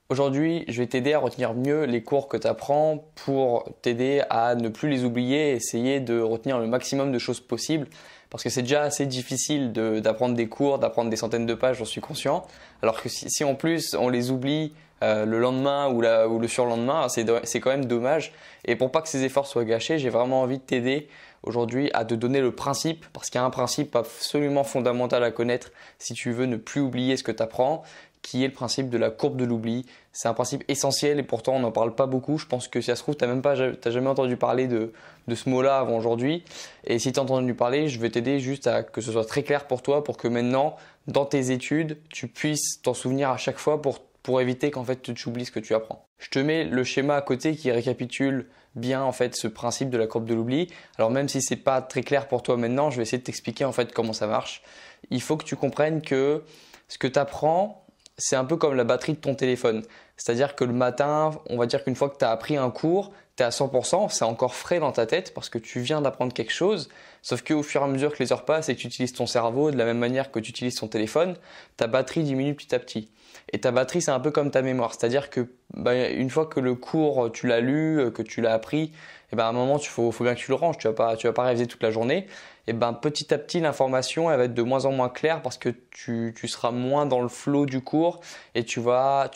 Aujourd'hui, je vais t'aider à retenir mieux les cours que tu apprends pour t'aider à ne plus les oublier et essayer de retenir le maximum de choses possibles. Parce que c'est déjà assez difficile d'apprendre des cours, d'apprendre des centaines de pages, j'en suis conscient. Alors que si en plus on les oublie le lendemain ou le surlendemain, c'est quand même dommage. Et pour pas que ces efforts soient gâchés, j'ai vraiment envie de t'aider aujourd'hui à te donner le principe, parce qu'il y a un principe absolument fondamental à connaître si tu veux ne plus oublier ce que tu apprends, qui est le principe de la courbe de l'oubli. C'est un principe essentiel et pourtant on n'en parle pas beaucoup. Je pense que si ça se trouve, tu n'as jamais entendu parler de ce mot-là avant aujourd'hui. Et si tu as entendu parler, je vais t'aider juste à que ce soit très clair pour toi, pour que maintenant, dans tes études, tu puisses t'en souvenir à chaque fois pour éviter qu'en fait tu oublies ce que tu apprends. Je te mets le schéma à côté qui récapitule bien en fait ce principe de la courbe de l'oubli. Alors même si c'est pas très clair pour toi maintenant, je vais essayer de t'expliquer en fait comment ça marche. Il faut que tu comprennes que ce que tu apprends, c'est un peu comme la batterie de ton téléphone. C'est-à-dire que le matin, on va dire qu'une fois que tu as appris un cours, tu es à 100%, c'est encore frais dans ta tête parce que tu viens d'apprendre quelque chose. Sauf qu'au fur et à mesure que les heures passent et que tu utilises ton cerveau de la même manière que tu utilises ton téléphone, ta batterie diminue petit à petit. Et ta batterie, c'est un peu comme ta mémoire. C'est-à-dire que une fois que le cours, tu l'as lu, que tu l'as appris, et à un moment, faut bien que tu le ranges. Tu vas pas réviser toute la journée. Et petit à petit, l'information, elle va être de moins en moins claire parce que tu seras moins dans le flow du cours et tu vas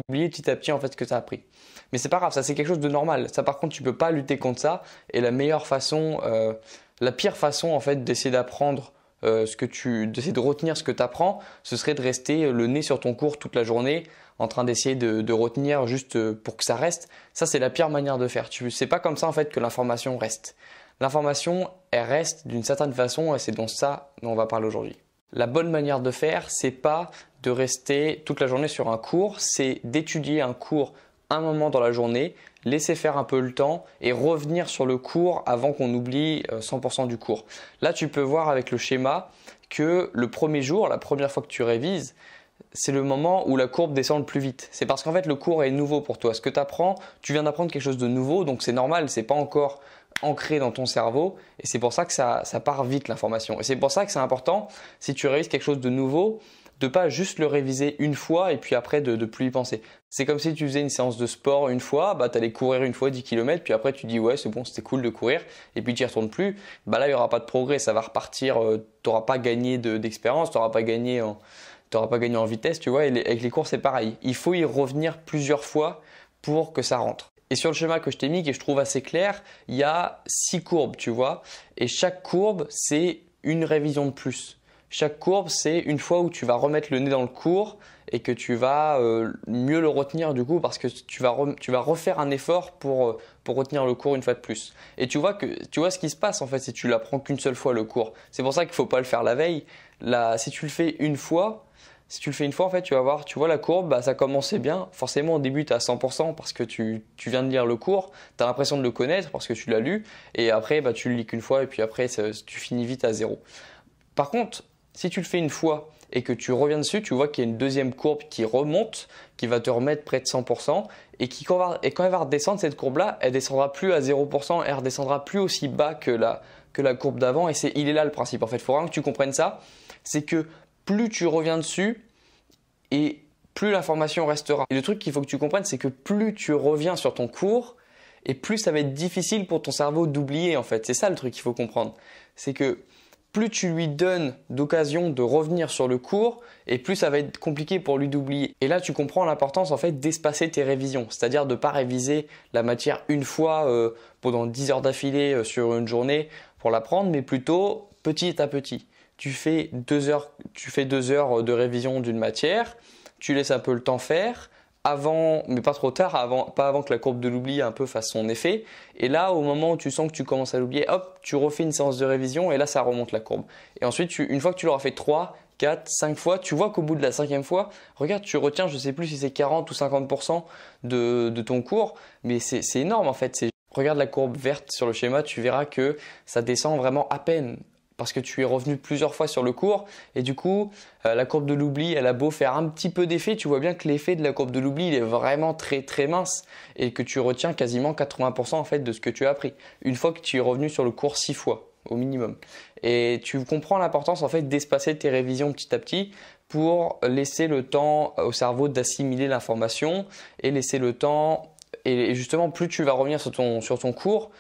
oublier petit à petit en fait ce que tu as appris. Mais c'est pas grave, ça c'est quelque chose de normal. Ça par contre, tu peux pas lutter contre ça. Et la pire façon en fait d'essayer d'apprendre d'essayer de retenir ce que tu apprends, ce serait de rester le nez sur ton cours toute la journée en train d'essayer de retenir juste pour que ça reste. Ça, c'est la pire manière de faire. C'est pas comme ça en fait que l'information reste. L'information, elle reste d'une certaine façon et c'est donc ça dont on va parler aujourd'hui. La bonne manière de faire, c'est pas de rester toute la journée sur un cours, c'est d'étudier un cours un moment dans la journée, laisser faire un peu le temps et revenir sur le cours avant qu'on oublie 100% du cours. Là, tu peux voir avec le schéma que le premier jour, la première fois que tu révises, c'est le moment où la courbe descend le plus vite. C'est parce qu'en fait, le cours est nouveau pour toi. Ce que tu apprends, tu viens d'apprendre quelque chose de nouveau, donc c'est normal, c'est pas encore ancré dans ton cerveau et c'est pour ça que ça part vite l'information. Et c'est pour ça que c'est important, si tu révises quelque chose de nouveau, de pas juste le réviser une fois et puis après de plus y penser. C'est comme si tu faisais une séance de sport une fois, tu allais courir une fois 10 km, puis après tu dis ouais c'est bon, c'était cool de courir, et puis tu n'y retournes plus. Là il n'y aura pas de progrès, ça va repartir, tu n'auras pas gagné d'expérience, tu n'auras pas gagné en vitesse, tu vois. Et avec les cours c'est pareil, il faut y revenir plusieurs fois pour que ça rentre. Et sur le schéma que je t'ai mis, que je trouve assez clair, il y a 6 courbes, tu vois. Et chaque courbe, c'est une révision de plus. Chaque courbe, c'est une fois où tu vas remettre le nez dans le cours et que tu vas mieux le retenir du coup parce que tu vas refaire un effort pour retenir le cours une fois de plus. Et tu vois ce qui se passe en fait si tu l'apprends qu'une seule fois le cours. C'est pour ça qu'il ne faut pas le faire la veille. Si tu le fais une fois, en fait, tu vas voir, tu vois la courbe, ça commençait bien. Forcément, au début, tu es à 100% parce que tu viens de lire le cours. Tu as l'impression de le connaître parce que tu l'as lu. Et après, tu le lis qu'une fois et puis après, tu finis vite à zéro. Par contre, si tu le fais une fois et que tu reviens dessus, tu vois qu'il y a une deuxième courbe qui remonte, qui va te remettre près de 100% et quand elle va redescendre, cette courbe-là, elle descendra plus à 0%, elle redescendra plus aussi bas que la courbe d'avant. Et il est là le principe. En fait, il faut vraiment que tu comprennes ça. C'est que plus tu reviens dessus et plus l'information restera. Et le truc qu'il faut que tu comprennes, c'est que plus tu reviens sur ton cours et plus ça va être difficile pour ton cerveau d'oublier en fait. C'est ça le truc qu'il faut comprendre. C'est que plus tu lui donnes d'occasion de revenir sur le cours et plus ça va être compliqué pour lui d'oublier. Et là, tu comprends l'importance en fait d'espacer tes révisions. C'est-à-dire de ne pas réviser la matière une fois pendant 10 heures d'affilée sur une journée pour l'apprendre, mais plutôt petit à petit. Tu fais 2 heures de révision d'une matière, tu laisses un peu le temps faire, mais pas trop tard, pas avant que la courbe de l'oubli un peu fasse son effet. Et là, au moment où tu sens que tu commences à l'oublier, hop, tu refais une séance de révision et là, ça remonte la courbe. Et ensuite, une fois que tu l'auras fait 3, 4, 5 fois, tu vois qu'au bout de la 5e fois, regarde, tu retiens, je ne sais plus si c'est 40 ou 50% de ton cours, mais c'est énorme en fait. Regarde la courbe verte sur le schéma, tu verras que ça descend vraiment à peine. Parce que tu es revenu plusieurs fois sur le cours et du coup, la courbe de l'oubli, elle a beau faire un petit peu d'effet, tu vois bien que l'effet de la courbe de l'oubli, il est vraiment très très mince et que tu retiens quasiment 80% en fait de ce que tu as appris. Une fois que tu es revenu sur le cours 6 fois au minimum. Et tu comprends l'importance en fait d'espacer tes révisions petit à petit pour laisser le temps au cerveau d'assimiler l'information et laisser le temps. Et justement, plus tu vas revenir sur ton cours,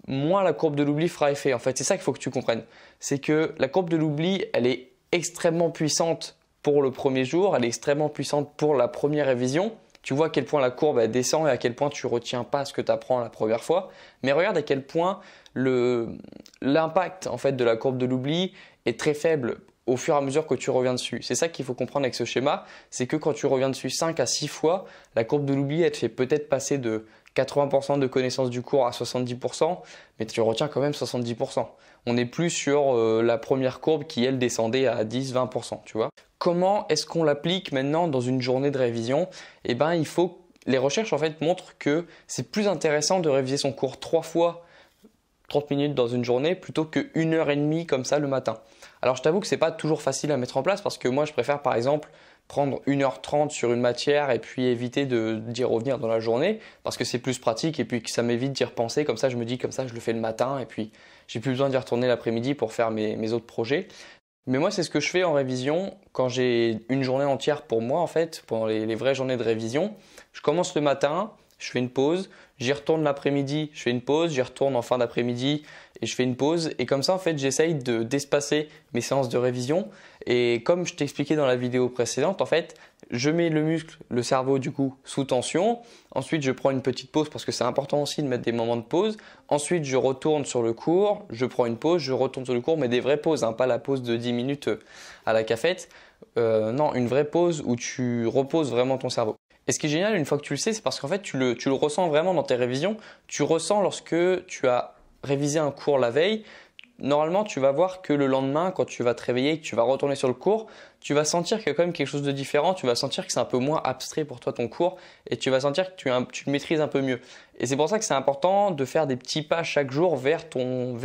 moins la courbe de l'oubli fera effet. En fait, c'est ça qu'il faut que tu comprennes. C'est que la courbe de l'oubli, elle est extrêmement puissante pour le premier jour, elle est extrêmement puissante pour la première révision. Tu vois à quel point la courbe elle descend et à quel point tu retiens pas ce que tu apprends la première fois. Mais regarde à quel point l'impact en fait de la courbe de l'oubli est très faible au fur et à mesure que tu reviens dessus. C'est ça qu'il faut comprendre avec ce schéma, c'est que quand tu reviens dessus 5 à 6 fois, la courbe de l'oubli elle te fait peut-être passer de 80% de connaissance du cours à 70%, mais tu retiens quand même 70%. On n'est plus sur la première courbe qui elle descendait à 10-20%, tu vois. Comment est-ce qu'on l'applique maintenant dans une journée de révision? Eh ben, les recherches en fait montrent que c'est plus intéressant de réviser son cours 3 fois 30 minutes dans une journée plutôt que 1h30 comme ça le matin. Alors je t'avoue que c'est pas toujours facile à mettre en place parce que moi je préfère par exemple prendre 1h30 sur une matière et puis éviter d'y revenir dans la journée parce que c'est plus pratique et puis que ça m'évite d'y repenser. Comme ça je me dis comme ça je le fais le matin et puis j'ai plus besoin d'y retourner l'après-midi pour faire mes autres projets. Mais moi c'est ce que je fais en révision quand j'ai une journée entière pour moi en fait, pendant les vraies journées de révision. Je commence le matin, je fais une pause, j'y retourne l'après-midi, je fais une pause, j'y retourne en fin d'après-midi et je fais une pause. Et comme ça, en fait, j'essaye d'espacer mes séances de révision. Et comme je t'expliquais dans la vidéo précédente, en fait, je mets le muscle, le cerveau du coup, sous tension. Ensuite, je prends une petite pause parce que c'est important aussi de mettre des moments de pause. Ensuite, je retourne sur le cours, je prends une pause, je retourne sur le cours, mais des vraies pauses, hein, pas la pause de 10 minutes à la cafette. Non, une vraie pause où tu reposes vraiment ton cerveau. Et ce qui est génial, une fois que tu le sais, c'est parce qu'en fait, tu le ressens vraiment dans tes révisions. Tu ressens lorsque tu as révisé un cours la veille. Normalement, tu vas voir que le lendemain, quand tu vas te réveiller et que tu vas retourner sur le cours, tu vas sentir qu'il y a quand même quelque chose de différent. Tu vas sentir que c'est un peu moins abstrait pour toi ton cours et tu vas sentir que tu le maîtrises un peu mieux. Et c'est pour ça que c'est important de faire des petits pas chaque jour vers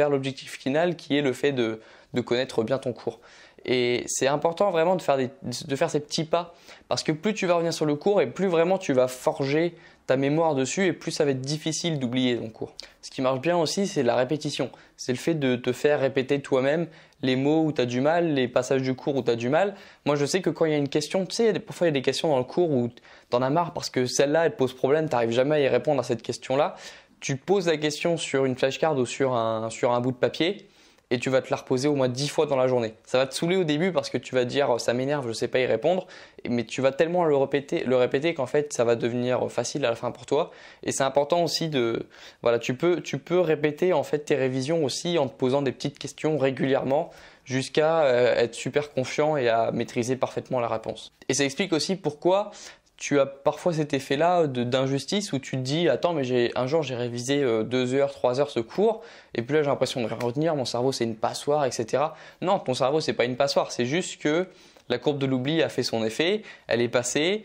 l'objectif final qui est le fait de connaître bien ton cours. Et c'est important vraiment de faire ces petits pas parce que plus tu vas revenir sur le cours et plus vraiment tu vas forger ta mémoire dessus et plus ça va être difficile d'oublier ton cours. Ce qui marche bien aussi, c'est la répétition. C'est le fait de te faire répéter toi-même les mots où tu as du mal, les passages du cours où tu as du mal. Moi, je sais que quand il y a une question, tu sais, parfois il y a des questions dans le cours où tu en as marre parce que celle-là, elle pose problème, tu n'arrives jamais à y répondre à cette question-là. Tu poses la question sur une flashcard ou sur un bout de papier et tu vas te la reposer au moins 10 fois dans la journée. Ça va te saouler au début parce que tu vas te dire ça m'énerve, je ne sais pas y répondre, mais tu vas tellement le répéter qu'en fait ça va devenir facile à la fin pour toi. Et c'est important aussi tu peux répéter en fait tes révisions aussi en te posant des petites questions régulièrement jusqu'à être super confiant et à maîtriser parfaitement la réponse. Et ça explique aussi pourquoi tu as parfois cet effet-là d'injustice où tu te dis attends mais un jour j'ai révisé 2 heures, 3 heures ce cours et puis là j'ai l'impression de rien retenir, mon cerveau c'est une passoire, etc. Non, ton cerveau c'est pas une passoire, c'est juste que la courbe de l'oubli a fait son effet, elle est passée,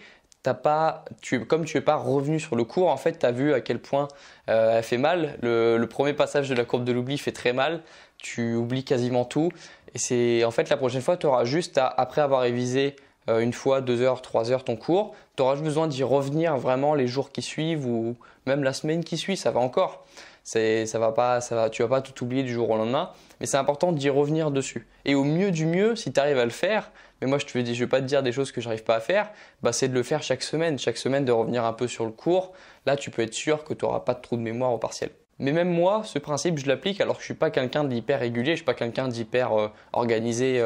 comme tu n'es pas revenu sur le cours, en fait tu as vu à quel point elle fait mal. Le premier passage de la courbe de l'oubli fait très mal, tu oublies quasiment tout et c'est en fait la prochaine fois tu auras juste après avoir révisé une fois, 2 heures, 3 heures ton cours, tu auras juste besoin d'y revenir vraiment les jours qui suivent ou même la semaine qui suit, ça va encore. Tu vas pas tout oublier du jour au lendemain, mais c'est important d'y revenir dessus. Et au mieux du mieux, si tu arrives à le faire, mais moi je vais pas te dire des choses que j'arrive pas à faire, c'est de le faire chaque semaine de revenir un peu sur le cours. Là, tu peux être sûr que tu n'auras pas de trou de mémoire au partiel. Mais même moi, ce principe, je l'applique alors que je suis pas quelqu'un d'hyper régulier, je suis pas quelqu'un d'hyper organisé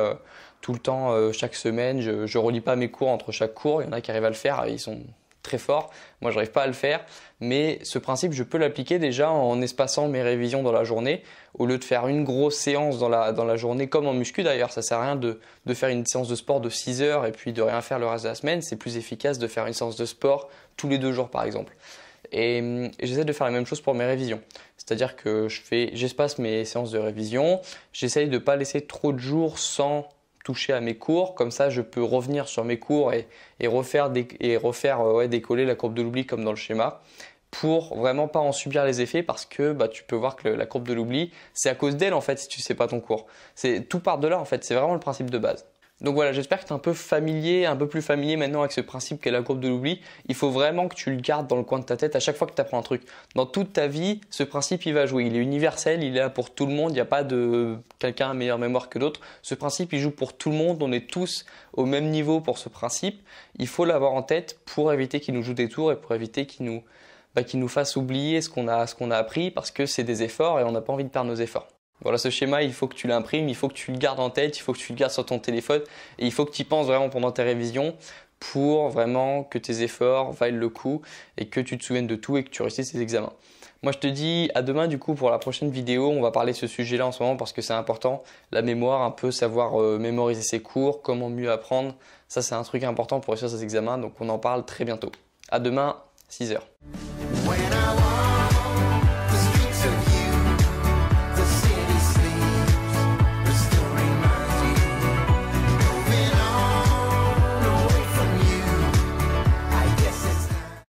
tout le temps, chaque semaine. Je relis pas mes cours entre chaque cours. Il y en a qui arrivent à le faire, ils sont très forts. Moi, je n'arrive pas à le faire. Mais ce principe, je peux l'appliquer déjà en espaçant mes révisions dans la journée. Au lieu de faire une grosse séance dans la journée, comme en muscu d'ailleurs, ça sert à rien de faire une séance de sport de 6 heures et puis de rien faire le reste de la semaine. C'est plus efficace de faire une séance de sport tous les 2 jours par exemple. Et j'essaie de faire la même chose pour mes révisions. C'est-à-dire que j'espace mes séances de révision. J'essaye de ne pas laisser trop de jours sans toucher à mes cours. Comme ça, je peux revenir sur mes cours et refaire décoller la courbe de l'oubli comme dans le schéma pour vraiment pas en subir les effets parce que tu peux voir que la courbe de l'oubli, c'est à cause d'elle en fait si tu sais pas ton cours. Tout part de là en fait, c'est vraiment le principe de base. Donc voilà, j'espère que tu es un peu familier, un peu plus familier maintenant avec ce principe qu'est la courbe de l'oubli. Il faut vraiment que tu le gardes dans le coin de ta tête à chaque fois que tu apprends un truc. Dans toute ta vie, ce principe, il va jouer. Il est universel, il est là pour tout le monde. Il n'y a pas de quelqu'un a meilleure mémoire que d'autres. Ce principe, il joue pour tout le monde. On est tous au même niveau pour ce principe. Il faut l'avoir en tête pour éviter qu'il nous joue des tours et pour éviter qu'il nous fasse oublier ce qu'on a appris parce que c'est des efforts et on n'a pas envie de perdre nos efforts. Voilà, ce schéma, il faut que tu l'imprimes, il faut que tu le gardes en tête, il faut que tu le gardes sur ton téléphone et il faut que tu y penses vraiment pendant tes révisions pour vraiment que tes efforts valent le coup et que tu te souviennes de tout et que tu réussisses tes examens. Moi, je te dis à demain du coup pour la prochaine vidéo. On va parler de ce sujet-là en ce moment parce que c'est important. La mémoire, un peu savoir mémoriser ses cours, comment mieux apprendre. Ça, c'est un truc important pour réussir ses examens. Donc, on en parle très bientôt. À demain, 6 h.